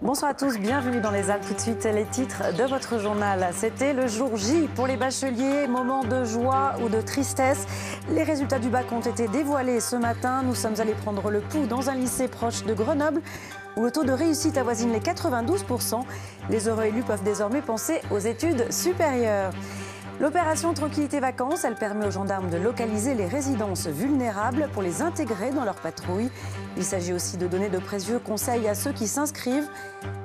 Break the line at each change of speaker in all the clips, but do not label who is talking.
Bonsoir à tous, bienvenue dans les Alpes. Tout de suite, les titres de votre journal. C'était le jour J pour les bacheliers, moment de joie ou de tristesse. Les résultats du bac ont été dévoilés ce matin. Nous sommes allés prendre le pouls dans un lycée proche de Grenoble où le taux de réussite avoisine les 92%. Les heureux élus peuvent désormais penser aux études supérieures. L'opération Tranquillité Vacances, elle permet aux gendarmes de localiser les résidences vulnérables pour les intégrer dans leur patrouille. Il s'agit aussi de donner de précieux conseils à ceux qui s'inscrivent.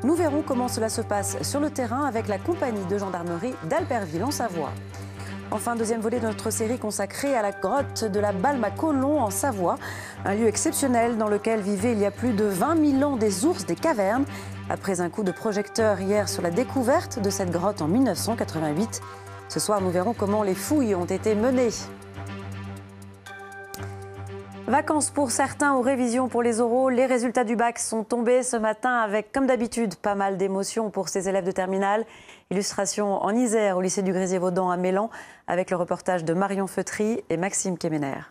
Nous verrons comment cela se passe sur le terrain avec la compagnie de gendarmerie d'Albertville en Savoie. Enfin, deuxième volet de notre série consacrée à la grotte de la Balme à Colomb en Savoie. Un lieu exceptionnel dans lequel vivaient il y a plus de 20 000 ans des ours des cavernes. Après un coup de projecteur hier sur la découverte de cette grotte en 1988, ce soir, nous verrons comment les fouilles ont été menées. Vacances pour certains ou révisions pour les oraux. Les résultats du bac sont tombés ce matin avec, comme d'habitude, pas mal d'émotions pour ces élèves de terminale. Illustration en Isère, au lycée du Grisier-Vaudan à Mélan, avec le reportage de Marion Feutry et Maxime Kemener.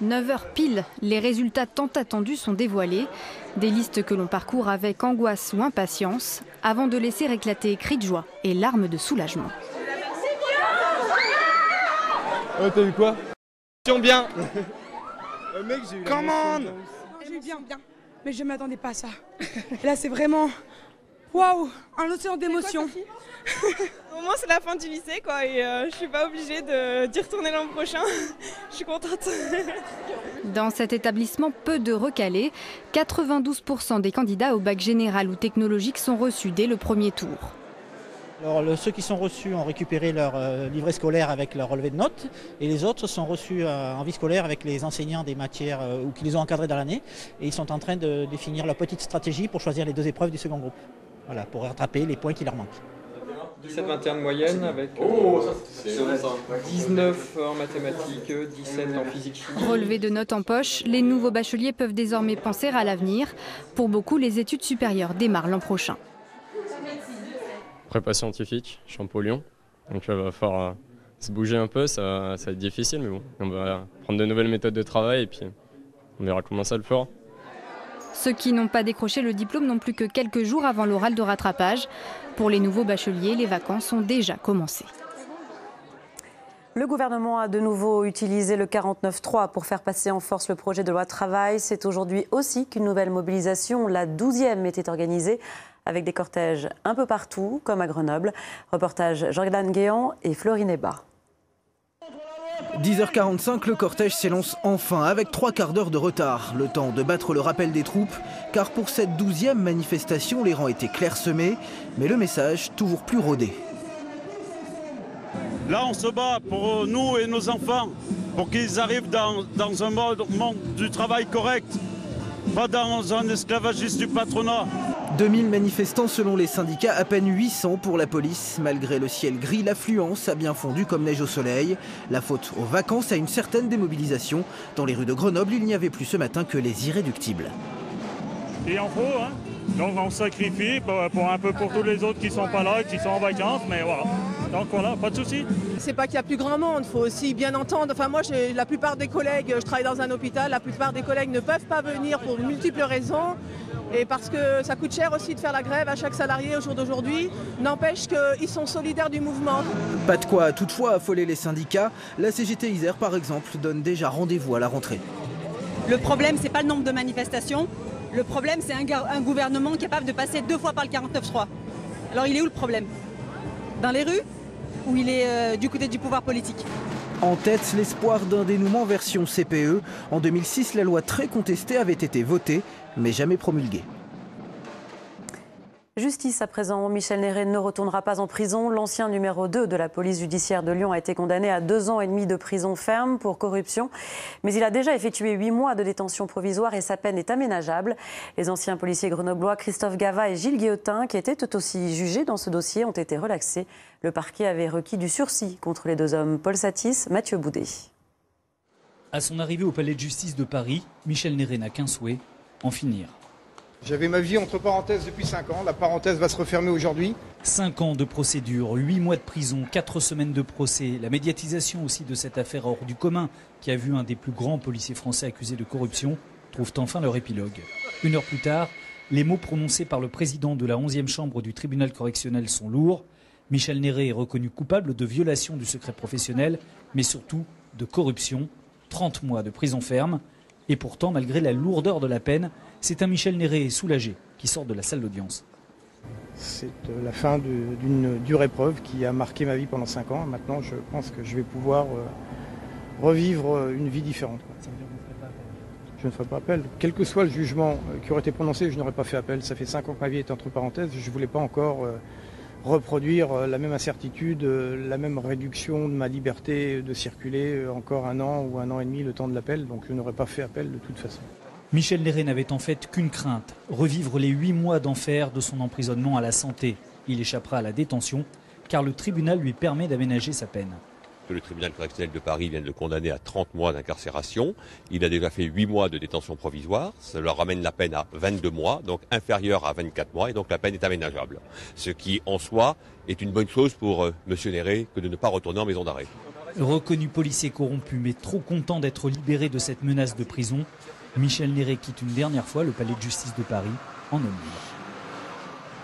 9h pile, les résultats tant attendus sont dévoilés. Des listes que l'on parcourt avec angoisse ou impatience, avant de laisser éclater cris de joie et larmes de soulagement.
T'as vu quoi?
Bien.
Mec, j'ai eu
Commande.
J'ai eu bien, mais je ne m'attendais pas à ça. Et là, c'est vraiment, waouh, un océan d'émotions.
Au moins, c'est la fin du lycée, quoi, et je suis pas obligée d'y retourner l'an prochain. Je suis contente.
Dans cet établissement, peu de recalés. 92% des candidats au bac général ou technologique sont reçus dès le premier tour.
Alors, ceux qui sont reçus ont récupéré leur livret scolaire avec leur relevé de notes et les autres sont reçus en vie scolaire avec les enseignants des matières ou qui les ont encadrés dans l'année et ils sont en train de définir leur petite stratégie pour choisir les 2 épreuves du second groupe. Voilà, pour rattraper les points qui leur manquent.
17-21 de moyenne avec 19 en mathématiques, 17 en physique.
Relevé de notes en poche, les nouveaux bacheliers peuvent désormais penser à l'avenir. Pour beaucoup, les études supérieures démarrent l'an prochain.
Prépa scientifique, je suis en Lyon, donc il va falloir se bouger un peu, ça va être difficile, mais bon, on va prendre de nouvelles méthodes de travail et puis on verra comment ça le fera.
Ceux qui n'ont pas décroché le diplôme n'ont plus que quelques jours avant l'oral de rattrapage. Pour les nouveaux bacheliers, les vacances ont déjà commencé.
Le gouvernement a de nouveau utilisé le 49.3 pour faire passer en force le projet de loi travail. C'est aujourd'hui aussi qu'une nouvelle mobilisation, la 12e, était organisée avec des cortèges un peu partout, comme à Grenoble. Reportage Jordan Guéant et Florine Heba.
10h45, le cortège s'élance enfin avec 3 quarts d'heure de retard. Le temps de battre le rappel des troupes, car pour cette 12e manifestation, les rangs étaient clairsemés, mais le message toujours plus rodé.
Là, on se bat pour nous et nos enfants, pour qu'ils arrivent dans un monde du travail correct, pas dans un esclavagisme du patronat.
2000 manifestants selon les syndicats, à peine 800 pour la police. Malgré le ciel gris, l'affluence a bien fondu comme neige au soleil. La faute aux vacances à une certaine démobilisation. Dans les rues de Grenoble, il n'y avait plus ce matin que les irréductibles.
Il en faut, hein. Donc on sacrifie pour un peu pour tous les autres qui sont pas là, qui sont en vacances, mais voilà. Donc voilà, pas de souci.
C'est pas qu'il y a plus grand monde, il faut aussi bien entendre. Enfin moi, la plupart des collègues, je travaille dans un hôpital, la plupart des collègues ne peuvent pas venir pour multiples raisons. Et parce que ça coûte cher aussi de faire la grève à chaque salarié au jour d'aujourd'hui, n'empêche qu'ils sont solidaires du mouvement.
Pas de quoi toutefois affoler les syndicats. La CGT Isère, par exemple, donne déjà rendez-vous à la rentrée.
Le problème, c'est pas le nombre de manifestations. Le problème, c'est un gouvernement capable de passer 2 fois par le 49.3. Alors il est où le problème? Dans les rues? Ou il est du côté du pouvoir politique?
En tête, l'espoir d'un dénouement version CPE. En 2006, la loi très contestée avait été votée, mais jamais promulguée.
Justice à présent, Michel Néré ne retournera pas en prison. L'ancien numéro 2 de la police judiciaire de Lyon a été condamné à 2 ans et demi de prison ferme pour corruption. Mais il a déjà effectué 8 mois de détention provisoire et sa peine est aménageable. Les anciens policiers grenoblois Christophe Gava et Gilles Guillotin, qui étaient eux aussi jugés dans ce dossier, ont été relaxés. Le parquet avait requis du sursis contre les 2 hommes, Paul Satis, Mathieu Boudet.
À son arrivée au palais de justice de Paris, Michel Néré n'a qu'un souhait, en finir.
J'avais ma vie entre parenthèses depuis 5 ans. La parenthèse va se refermer aujourd'hui.
5 ans de procédure, 8 mois de prison, 4 semaines de procès. La médiatisation aussi de cette affaire hors du commun qui a vu un des plus grands policiers français accusé de corruption trouve enfin leur épilogue. 1 heure plus tard, Les mots prononcés par le président de la 11e chambre du tribunal correctionnel sont lourds. Michel Néret est reconnu coupable de violation du secret professionnel, mais surtout de corruption. 30 mois de prison ferme. Et pourtant, malgré la lourdeur de la peine, c'est un Michel Néret soulagé qui sort de la salle d'audience.
C'est la fin d'une dure épreuve qui a marqué ma vie pendant 5 ans. Maintenant, je pense que je vais pouvoir revivre une vie différente. Je ne ferai pas appel. Quel que soit le jugement qui aurait été prononcé, je n'aurais pas fait appel. Ça fait 5 ans que ma vie est entre parenthèses. Je ne voulais pas encore reproduire la même incertitude, la même réduction de ma liberté de circuler encore 1 an ou 1 an et demi le temps de l'appel. Donc je n'aurais pas fait appel de toute façon.
Michel Néret n'avait en fait qu'une crainte, revivre les 8 mois d'enfer de son emprisonnement à la santé. Il échappera à la détention car le tribunal lui permet d'aménager sa peine.
Le tribunal correctionnel de Paris vient de le condamner à 30 mois d'incarcération. Il a déjà fait 8 mois de détention provisoire. Ça leur ramène la peine à 22 mois, donc inférieure à 24 mois, et donc la peine est aménageable. Ce qui, en soi, est une bonne chose pour M. Néret que de ne pas retourner en maison d'arrêt.
Reconnu policier corrompu, mais trop content d'être libéré de cette menace de prison, Michel Néret quitte une dernière fois le palais de justice de Paris en homme libre.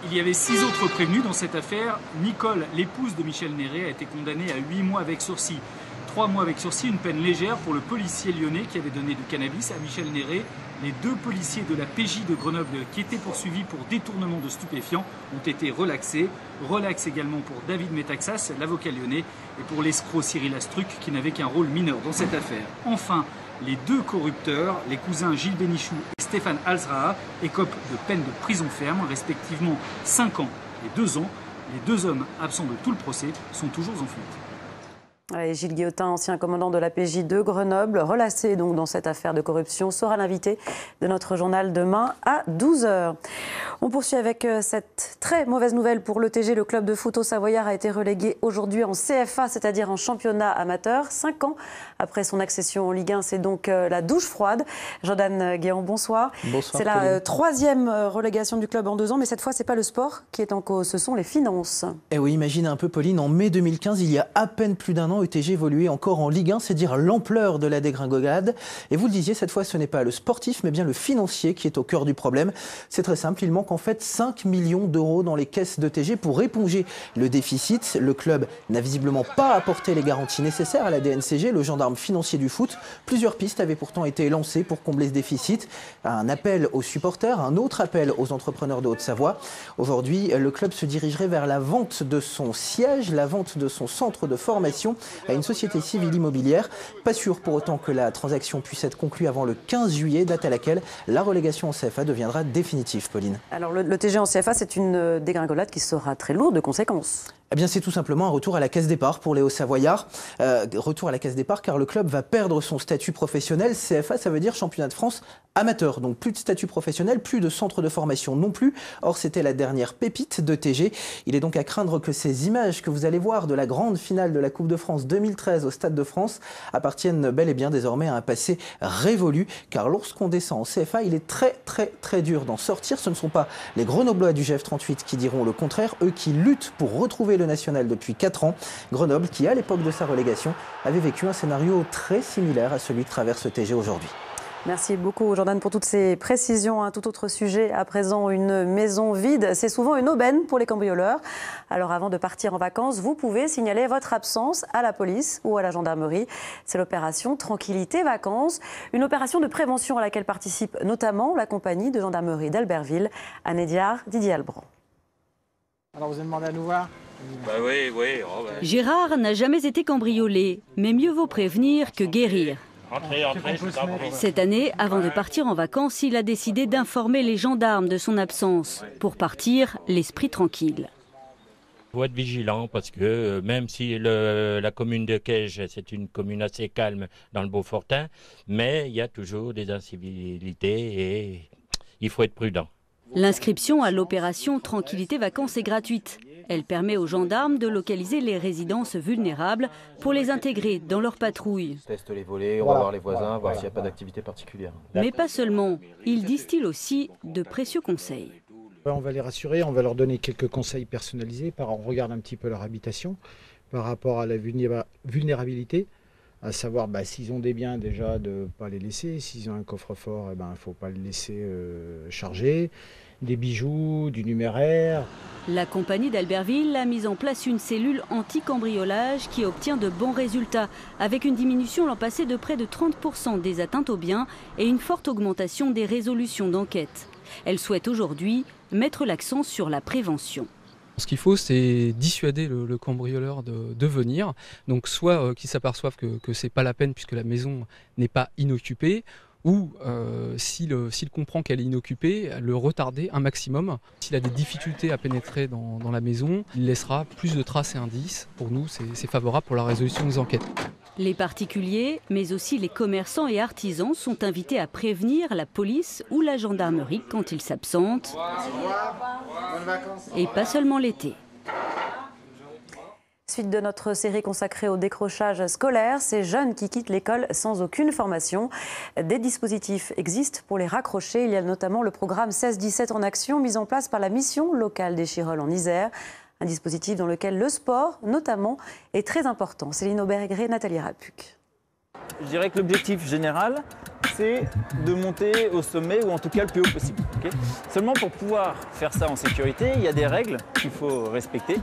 Il y avait 6 autres prévenus dans cette affaire. Nicole, l'épouse de Michel Néret, a été condamnée à 8 mois avec sursis. 3 mois avec sursis, une peine légère pour le policier lyonnais qui avait donné du cannabis à Michel Néret. Les 2 policiers de la PJ de Grenoble qui étaient poursuivis pour détournement de stupéfiants ont été relaxés. Relax également pour David Metaxas, l'avocat lyonnais, et pour l'escroc Cyril Astruc qui n'avait qu'un rôle mineur dans cette affaire. Enfin, les 2 corrupteurs, les cousins Gilles Bénichou et Stéphane Alzraa, écopent de peines de prison ferme, respectivement 5 ans et 2 ans. Les 2 hommes absents de tout le procès sont toujours en fuite.
Et Gilles Guillotin, ancien commandant de la PJ de Grenoble, relâché donc dans cette affaire de corruption, sera l'invité de notre journal demain à 12h. On poursuit avec cette très mauvaise nouvelle pour l'ETG. Le club de foot au Savoyard a été relégué aujourd'hui en CFA, c'est-à-dire en championnat amateur. 5 ans après son accession en Ligue 1, c'est donc la douche froide. Jordan Guéant, bonsoir.
Bonsoir.
C'est la 3e relégation du club en 2 ans, mais cette fois, ce n'est pas le sport qui est en cause, ce sont les finances.
Eh oui, imaginez un peu, Pauline, en mai 2015, il y a à peine plus d'1 an, ETG évoluait encore en Ligue 1, c'est dire l'ampleur de la dégringolade. Et vous le disiez, cette fois, ce n'est pas le sportif, mais bien le financier qui est au cœur du problème. C'est très simple, il manque en fait 5 millions d'euros dans les caisses d'ETG pour éponger le déficit. Le club n'a visiblement pas apporté les garanties nécessaires à la DNCG, le gendarme financier du foot. Plusieurs pistes avaient pourtant été lancées pour combler ce déficit. Un appel aux supporters, un autre appel aux entrepreneurs de Haute-Savoie. Aujourd'hui, le club se dirigerait vers la vente de son siège, la vente de son centre de formation à une société civile immobilière. Pas sûr pour autant que la transaction puisse être conclue avant le 15 juillet, date à laquelle la relégation en CFA deviendra définitive, Pauline.
Alors le TG en CFA, c'est une dégringolade qui sera très lourde de conséquences.
Eh bien, c'est tout simplement un retour à la case départ pour les Hauts-Savoyards. Retour à la case départ car le club va perdre son statut professionnel. CFA, ça veut dire championnat de France amateur. Donc plus de statut professionnel, plus de centre de formation non plus. Or, c'était la dernière pépite d'ETG. Il est donc à craindre que ces images que vous allez voir de la grande finale de la Coupe de France 2013 au Stade de France appartiennent bel et bien désormais à un passé révolu. Car lorsqu'on descend en CFA, il est très dur d'en sortir. Ce ne sont pas les Grenoblois du GF38 qui diront le contraire. Eux qui luttent pour retrouver le national depuis 4 ans. Grenoble, qui à l'époque de sa relégation, avait vécu un scénario très similaire à celui que traverse ETG aujourd'hui.
Merci beaucoup Jordan pour toutes ces précisions. Un tout autre sujet à présent, une maison vide, c'est souvent une aubaine pour les cambrioleurs. Alors avant de partir en vacances, vous pouvez signaler votre absence à la police ou à la gendarmerie. C'est l'opération Tranquillité Vacances, une opération de prévention à laquelle participe notamment la compagnie de gendarmerie d'Albertville. Anne Diard, Didier Albrand.
Alors vous avez demandé à nous voir ?
Bah oui. Oh, bah.
Gérard n'a jamais été cambriolé, mais mieux vaut prévenir que guérir.
Entrez,
Cette année, avant de partir en vacances, il a décidé d'informer les gendarmes de son absence, pour partir l'esprit tranquille.
Il faut être vigilant parce que même si la commune de Caige, c'est une commune assez calme dans le Beaufortin, mais il y a toujours des incivilités et il faut être prudent.
L'inscription à l'opération Tranquillité Vacances est gratuite. Elle permet aux gendarmes de localiser les résidences vulnérables pour les intégrer dans leur patrouille.
On teste les volets, on va voir les voisins, voir s'il n'y a pas d'activité particulière.
Mais pas seulement, ils distillent aussi de précieux conseils.
On va les rassurer, on va leur donner quelques conseils personnalisés. On regarde un petit peu leur habitation par rapport à la vulnérabilité, à savoir s'ils ont des biens déjà de ne pas les laisser, s'ils ont un coffre-fort, il ne faut pas le laisser charger.
des bijoux, du numéraire.
La compagnie d'Albertville a mis en place une cellule anti-cambriolage qui obtient de bons résultats, avec une diminution l'an passé de près de 30% des atteintes aux biens et une forte augmentation des résolutions d'enquête. Elle souhaite aujourd'hui mettre l'accent sur la prévention.
Ce qu'il faut, c'est dissuader le cambrioleur de venir. Donc soit qu'il s'aperçoive que ce n'est pas la peine puisque la maison n'est pas inoccupée, ou s'il comprend qu'elle est inoccupée, le retarder un maximum. S'il a des difficultés à pénétrer dans la maison, il laissera plus de traces et indices. Pour nous, c'est favorable pour la résolution des enquêtes.
Les particuliers, mais aussi les commerçants et artisans sont invités à prévenir la police ou la gendarmerie quand ils s'absentent. Et pas seulement l'été.
Suite de notre série consacrée au décrochage scolaire, ces jeunes qui quittent l'école sans aucune formation. Des dispositifs existent pour les raccrocher. Il y a notamment le programme 16-17 en action mis en place par la mission locale des Chirolles en Isère. Un dispositif dans lequel le sport, notamment, est très important. Céline Aubert-Aigré, Nathalie Rapuc.
Je dirais que l'objectif général, c'est de monter au sommet, ou en tout cas le plus haut possible. Okay, seulement pour pouvoir faire ça en sécurité, il y a des règles qu'il faut respecter.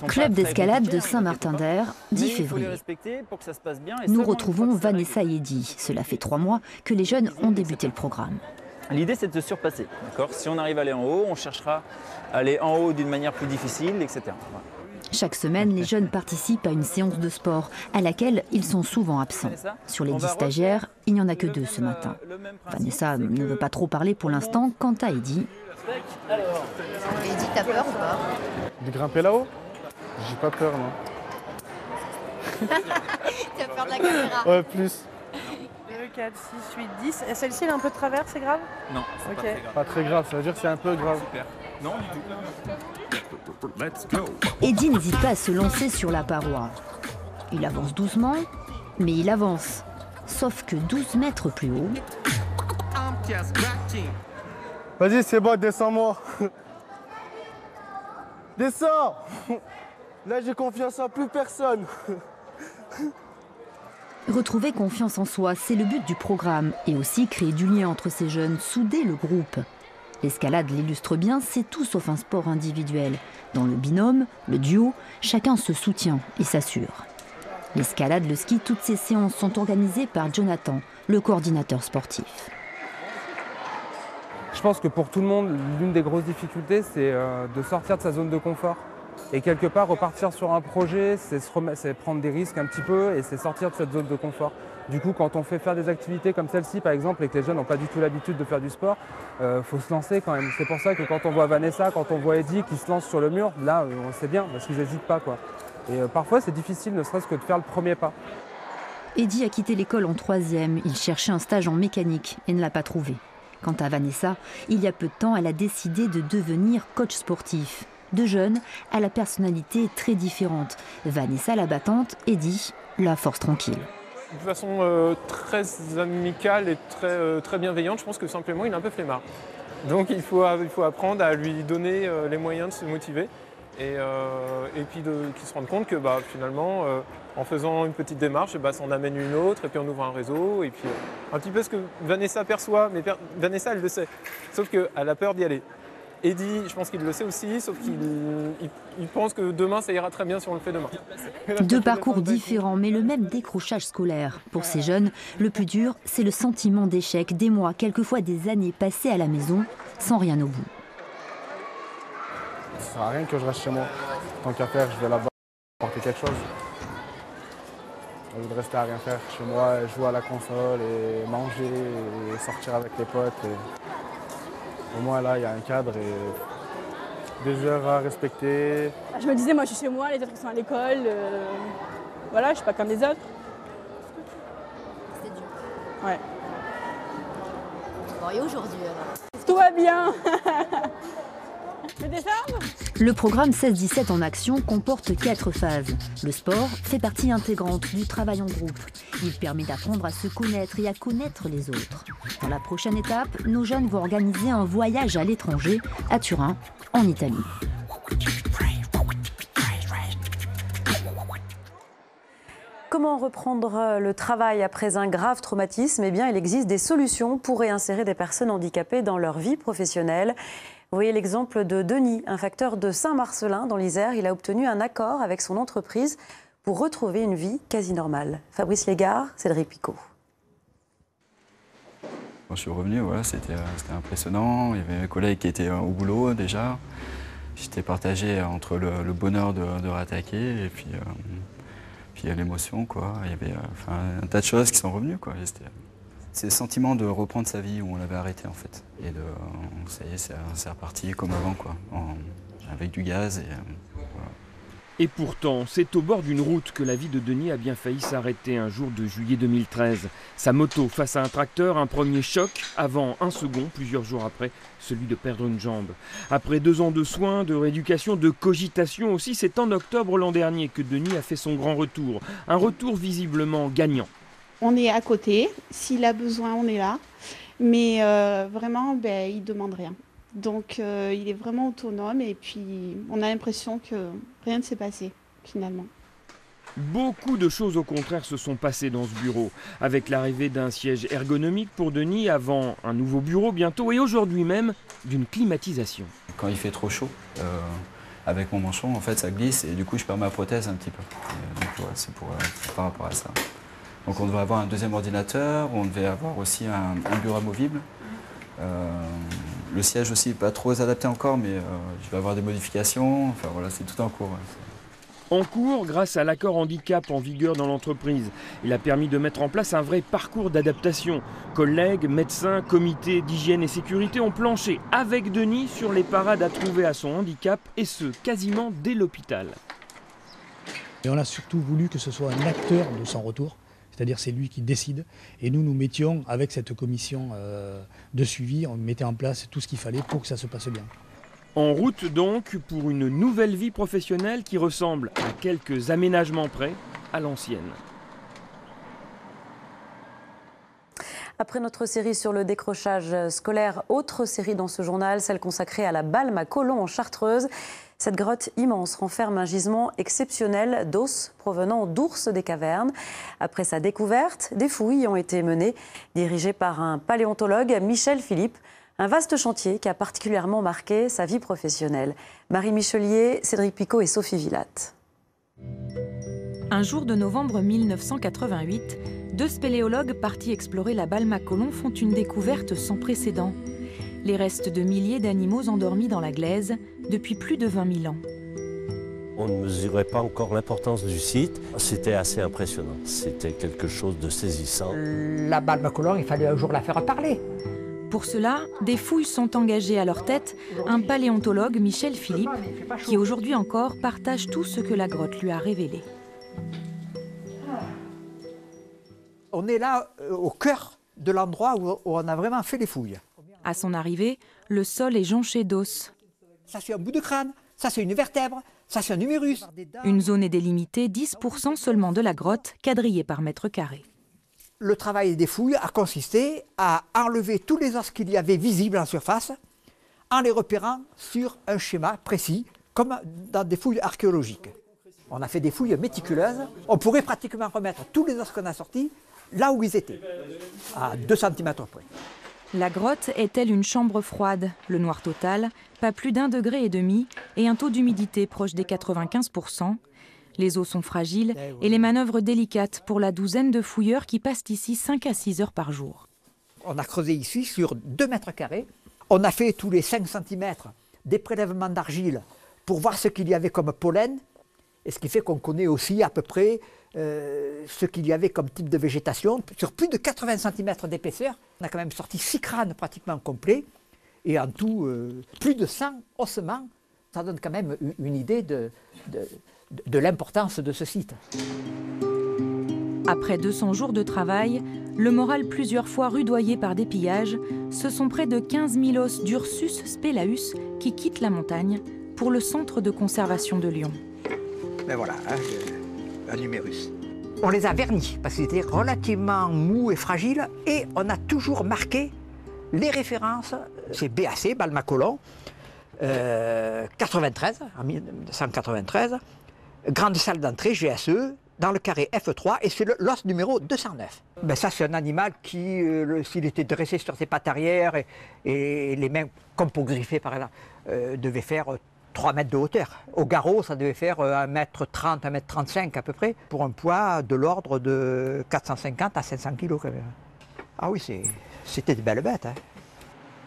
Club d'escalade de Saint-Martin-d'Air, 10 février. Nous retrouvons Vanessa et Eddy. Cela fait 3 mois que les jeunes ont débuté le programme.
L'idée, c'est de se surpasser. Si on arrive à aller en haut, on cherchera à aller en haut d'une manière plus difficile, etc. Voilà.
Chaque semaine, les jeunes participent à une séance de sport à laquelle ils sont souvent absents. Sur les 10 stagiaires, il n'y en a que 2 ce matin. Vanessa ne veut pas trop parler pour l'instant. Quant à Eddy...
Eddy, t'as peur ou pas?
De grimper là-haut? J'ai pas peur, non.
T'as peur de la caméra?
Ouais, plus.
4, 6, 8, 10. Et celle-ci, elle est un peu de travers, c'est grave?
Non, c'est pas très grave. Pas très grave, ça veut dire que c'est un peu grave.
Super. Non, du tout.
Eddy n'hésite pas à se lancer sur la paroi. Il avance doucement, mais il avance. Sauf que 12 mètres plus haut...
Vas-y, c'est bon, descends-moi. Descends. Là, j'ai confiance en plus personne.
Retrouver confiance en soi, c'est le but du programme. Et aussi créer du lien entre ces jeunes, souder le groupe. L'escalade l'illustre bien, c'est tout sauf un sport individuel. Dans le binôme, le duo, chacun se soutient et s'assure. L'escalade, le ski, toutes ces séances sont organisées par Jonathan, le coordinateur sportif.
Je pense que pour tout le monde, l'une des grosses difficultés, c'est de sortir de sa zone de confort. Et quelque part, repartir sur un projet, c'est prendre des risques un petit peu et c'est sortir de cette zone de confort. Du coup, quand on fait faire des activités comme celle-ci, par exemple, et que les jeunes n'ont pas du tout l'habitude de faire du sport, faut se lancer quand même. C'est pour ça que quand on voit Vanessa, quand on voit Eddy qui se lance sur le mur, là, on sait bien, parce qu'ils n'hésitent pas, quoi. Et parfois, c'est difficile, ne serait-ce que de faire le premier pas.
Eddy a quitté l'école en 3e. Il cherchait un stage en mécanique et ne l'a pas trouvé. Quant à Vanessa, il y a peu de temps, elle a décidé de devenir coach sportif. 2 jeunes à la personnalité très différente. Vanessa la battante, Eddy la force tranquille.
De façon très amicale et très bienveillante, je pense que simplement il est un peu flemmard. Donc il faut apprendre à lui donner les moyens de se motiver et puis qu'il se rende compte que finalement en faisant une petite démarche, ça en amène une autre et puis on ouvre un réseau et puis un petit peu ce que Vanessa perçoit, mais Vanessa elle le sait, sauf qu'elle a peur d'y aller. Eddy, je pense qu'il le sait aussi, sauf qu'il pense que demain, ça ira très bien si on le fait demain.
2 parcours différents, mais le même décrochage scolaire. Pour ces jeunes, le plus dur, c'est le sentiment d'échec, des mois, quelquefois des années passées à la maison, sans rien au bout.
Ça sert à rien que je reste chez moi. Tant qu'à faire, je vais là-bas apporter quelque chose. Au lieu de rester à rien faire chez moi, jouer à la console et manger et sortir avec les potes. Au moins là, il y a un cadre et des heures à respecter.
Je me disais, moi je suis chez moi, les autres ils sont à l'école. Voilà, je suis pas comme les autres.
C'est dur.
Ouais.
Bon, et aujourd'hui alors?
Tout va bien. Je peux descendre?
Le programme 16-17 en action comporte 4 phases. Le sport fait partie intégrante du travail en groupe. Il permet d'apprendre à se connaître et à connaître les autres. Dans la prochaine étape, nos jeunes vont organiser un voyage à l'étranger, à Turin, en Italie.
Comment reprendre le travail après un grave traumatisme? Eh bien, il existe des solutions pour réinsérer des personnes handicapées dans leur vie professionnelle. Vous voyez l'exemple de Denis, un facteur de Saint-Marcelin dans l'Isère. Il a obtenu un accord avec son entreprise pour retrouver une vie quasi normale. Fabrice Légard, Cédric Picot.
Quand je suis revenu, voilà, c'était impressionnant. Il y avait mes collègues qui étaient au boulot déjà. J'étais partagé entre le bonheur de rattaquer et puis l'émotion, quoi. Il y avait un tas de choses qui sont revenues, quoi. C'est le sentiment de reprendre sa vie où on l'avait arrêté, en fait. Et ça y est, c'est reparti comme avant, quoi. Avec du gaz et voilà.
Et pourtant, c'est au bord d'une route que la vie de Denis a bien failli s'arrêter un jour de juillet 2013. Sa moto face à un tracteur, un premier choc, avant un second, plusieurs jours après, celui de perdre une jambe. Après 2 ans de soins, de rééducation, de cogitation aussi, c'est en octobre l'an dernier que Denis a fait son grand retour. Un retour visiblement gagnant.
On est à côté, s'il a besoin, on est là. Mais vraiment, il ne demande rien. Donc il est vraiment autonome et puis on a l'impression que rien ne s'est passé finalement.
Beaucoup de choses au contraire se sont passées dans ce bureau, avec l'arrivée d'un siège ergonomique pour Denis, avant un nouveau bureau bientôt et aujourd'hui même d'une climatisation.
Quand il fait trop chaud, avec mon manchon, en fait ça glisse et du coup je perds ma prothèse un petit peu. Donc ouais, c'est par rapport à ça. Donc on devait avoir un deuxième ordinateur, on devait avoir aussi un bureau amovible. Le siège aussi pas trop adapté encore, mais je vais avoir des modifications. Enfin voilà, c'est tout en cours.
En cours, grâce à l'accord handicap en vigueur dans l'entreprise, il a permis de mettre en place un vrai parcours d'adaptation. Collègues, médecins, comités d'hygiène et sécurité ont planché avec Denis sur les parades à trouver à son handicap, et ce, quasiment dès l'hôpital.
Et on a surtout voulu que ce soit un acteur de son retour. C'est-à-dire c'est lui qui décide. Et nous mettions, avec cette commission de suivi, on mettait en place tout ce qu'il fallait pour que ça se passe bien.
En route donc pour une nouvelle vie professionnelle qui ressemble à quelques aménagements près à l'ancienne.
Après notre série sur le décrochage scolaire, autre série dans ce journal, celle consacrée à la Balme à Colomb en Chartreuse. Cette grotte immense renferme un gisement exceptionnel d'os provenant d'ours des cavernes. Après sa découverte, des fouilles ont été menées, dirigées par un paléontologue, Michel Philippe. Un vaste chantier qui a particulièrement marqué sa vie professionnelle. Marie Michelier, Cédric Picot et Sophie Villatte.
Un jour de novembre 1988, 2 spéléologues partis explorer la Balme à Colomb font une découverte sans précédent. Les restes de milliers d'animaux endormis dans la glaise depuis plus de 20 000 ans.
On ne mesurait pas encore l'importance du site. C'était assez impressionnant. C'était quelque chose de saisissant.
La Balme à Colomb, il fallait un jour la faire parler.
Pour cela, des fouilles sont engagées à leur tête, un paléontologue, Michel Philippe, qui aujourd'hui encore partage tout ce que la grotte lui a révélé.
On est là au cœur de l'endroit où on a vraiment fait les fouilles.
À son arrivée, le sol est jonché d'os.
Ça c'est un bout de crâne, ça c'est une vertèbre, ça c'est un humérus.
Une zone est délimitée, 10% seulement de la grotte, quadrillée par mètre carré.
Le travail des fouilles a consisté à enlever tous les os qu'il y avait visibles en surface, en les repérant sur un schéma précis, comme dans des fouilles archéologiques. On a fait des fouilles méticuleuses. On pourrait pratiquement remettre tous les os qu'on a sortis là où ils étaient, à 2 cm près.
La grotte est-elle une chambre froide? Le noir total, pas plus d'1,5 degré et un taux d'humidité proche des 95%. Les os sont fragiles et les manœuvres délicates pour la douzaine de fouilleurs qui passent ici 5 à 6 heures par jour.
On a creusé ici sur 2 mètres carrés. On a fait tous les 5 cm des prélèvements d'argile pour voir ce qu'il y avait comme pollen. Et ce qui fait qu'on connaît aussi à peu près ce qu'il y avait comme type de végétation. Sur plus de 80 cm d'épaisseur, on a quand même sorti 6 crânes pratiquement complets. Et en tout, plus de 100 ossements. Ça donne quand même une idée de l'importance de ce site.
Après 200 jours de travail, le moral plusieurs fois rudoyé par des pillages, ce sont près de 15 000 os d'Ursus spelaeus qui quittent la montagne pour le centre de conservation de Lyon.
Ben voilà, un humérus. On les a vernis parce qu'ils étaient relativement mous et fragiles et on a toujours marqué les références. C'est BAC, Balme à Colomb, 93, en 1993. Grande salle d'entrée, GSE, dans le carré F3 et c'est l'os numéro 209. Ben ça, c'est un animal qui, s'il était dressé sur ses pattes arrière et les mains, comme pour griffer par exemple, devait faire 3 mètres de hauteur. Au garrot, ça devait faire 1m30, 1m35 à peu près, pour un poids de l'ordre de 450 à 500 kg quand même. Ah oui, c'était des belles bêtes. Hein.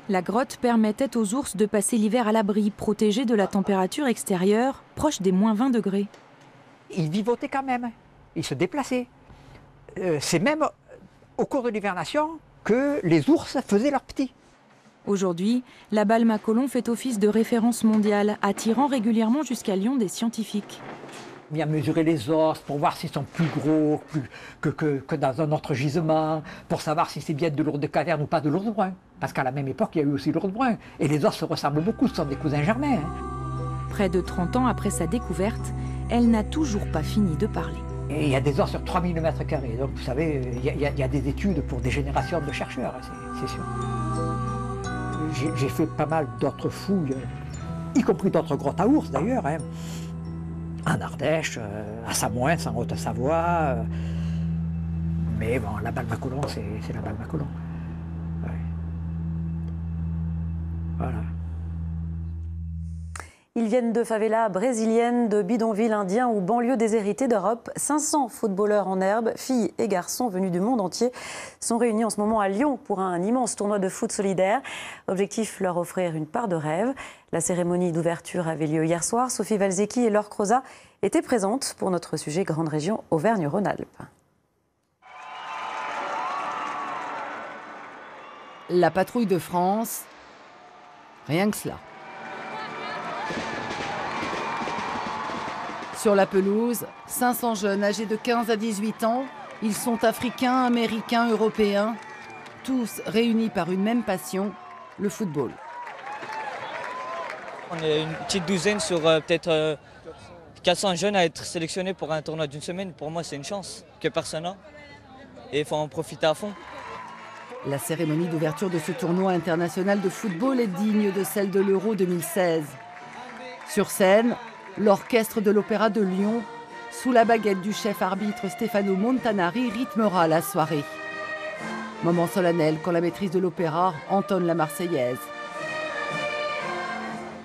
La grotte permettait aux ours de passer l'hiver à l'abri, protégés de la température extérieure, proche des moins 20 degrés.
Ils vivotaient quand même, ils se déplaçaient. C'est même au cours de l'hivernation que les ours faisaient leurs petits.
Aujourd'hui, la Balma-Colomb fait office de référence mondiale, attirant régulièrement jusqu'à Lyon des scientifiques.
On vient mesurer les os pour voir s'ils sont plus gros que dans un autre gisement, pour savoir si c'est bien de l'ours de caverne ou pas de l'ours brun. Parce qu'à la même époque, il y a eu aussi l'ours brun. Et les os se ressemblent beaucoup, ce sont des cousins germains. Hein.
Près de 30 ans après sa découverte, elle n'a toujours pas fini de parler.
Et il y a des os sur 3000 m². Donc vous savez, il y a des études pour des générations de chercheurs, c'est sûr. J'ai fait pas mal d'autres fouilles, y compris d'autres grottes à ours d'ailleurs, hein. En Ardèche, à Samoëns, en Haute-Savoie. Mais bon, la Balma-Colomb, c'est la Balma-Colomb. Ouais. Voilà.
Ils viennent de favelas brésiliennes, de bidonvilles indiens ou banlieues déshéritées d'Europe. 500 footballeurs en herbe, filles et garçons venus du monde entier, sont réunis en ce moment à Lyon pour un immense tournoi de foot solidaire. Objectif, leur offrir une part de rêve. La cérémonie d'ouverture avait lieu hier soir. Sophie Valzecchi et Laure Crozat étaient présentes pour notre sujet Grande Région Auvergne-Rhône-Alpes.
La patrouille de France, rien que cela. Sur la pelouse, 500 jeunes âgés de 15 à 18 ans. Ils sont africains, américains, européens, tous réunis par une même passion, le football.
On est une petite douzaine sur peut-être 400 jeunes à être sélectionnés pour un tournoi d'une semaine. Pour moi, c'est une chance que personne n'a. Et il faut en profiter à fond.
La cérémonie d'ouverture de ce tournoi international de football est digne de celle de l'Euro 2016. Sur scène, l'orchestre de l'Opéra de Lyon, sous la baguette du chef arbitre Stefano Montanari, rythmera la soirée. Moment solennel quand la maîtrise de l'opéra entonne la Marseillaise.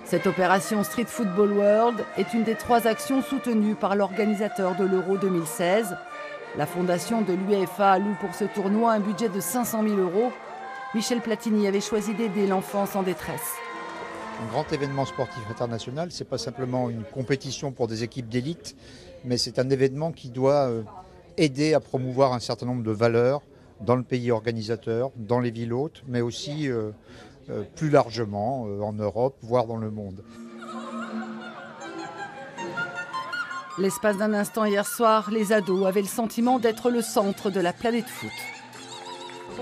Cette opération Street Football World est une des 3 actions soutenues par l'organisateur de l'Euro 2016. La fondation de l'UEFA alloue pour ce tournoi un budget de 500 000 €. Michel Platini avait choisi d'aider l'enfance en détresse.
Un grand événement sportif international, ce n'est pas simplement une compétition pour des équipes d'élite, mais c'est un événement qui doit aider à promouvoir un certain nombre de valeurs dans le pays organisateur, dans les villes hôtes, mais aussi plus largement en Europe, voire dans le monde.
L'espace d'un instant hier soir, les ados avaient le sentiment d'être le centre de la planète foot.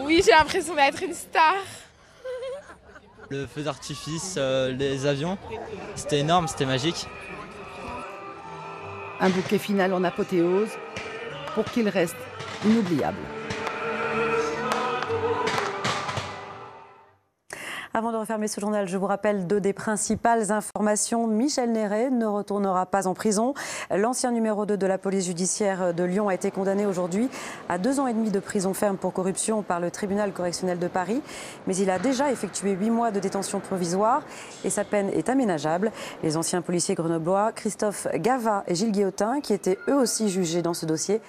Oui, j'ai l'impression d'être une star.
Le feu d'artifice, les avions, c'était énorme, c'était magique.
Un bouquet final en apothéose pour qu'il reste inoubliable.
Avant de refermer ce journal, je vous rappelle 2 des principales informations. Michel Néret ne retournera pas en prison. L'ancien numéro 2 de la police judiciaire de Lyon a été condamné aujourd'hui à 2 ans et demi de prison ferme pour corruption par le tribunal correctionnel de Paris. Mais il a déjà effectué 8 mois de détention provisoire et sa peine est aménageable. Les anciens policiers grenoblois, Christophe Gava et Gilles Guillotin, qui étaient eux aussi jugés dans ce dossier,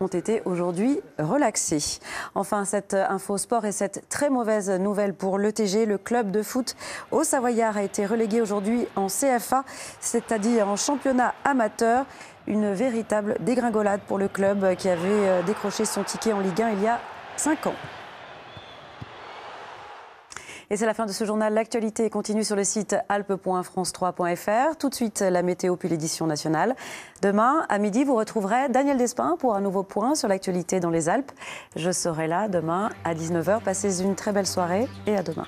ont été aujourd'hui relaxés. Enfin, cette info sport et cette très mauvaise nouvelle pour l'ETG. Le club de foot au Savoyard a été relégué aujourd'hui en CFA, c'est-à-dire en championnat amateur. Une véritable dégringolade pour le club qui avait décroché son ticket en Ligue 1 il y a 5 ans. Et c'est la fin de ce journal. L'actualité continue sur le site alpes.france3.fr. Tout de suite, la météo puis l'édition nationale. Demain, à midi, vous retrouverez Daniel Despins pour un nouveau point sur l'actualité dans les Alpes. Je serai là demain à 19 h. Passez une très belle soirée et à demain.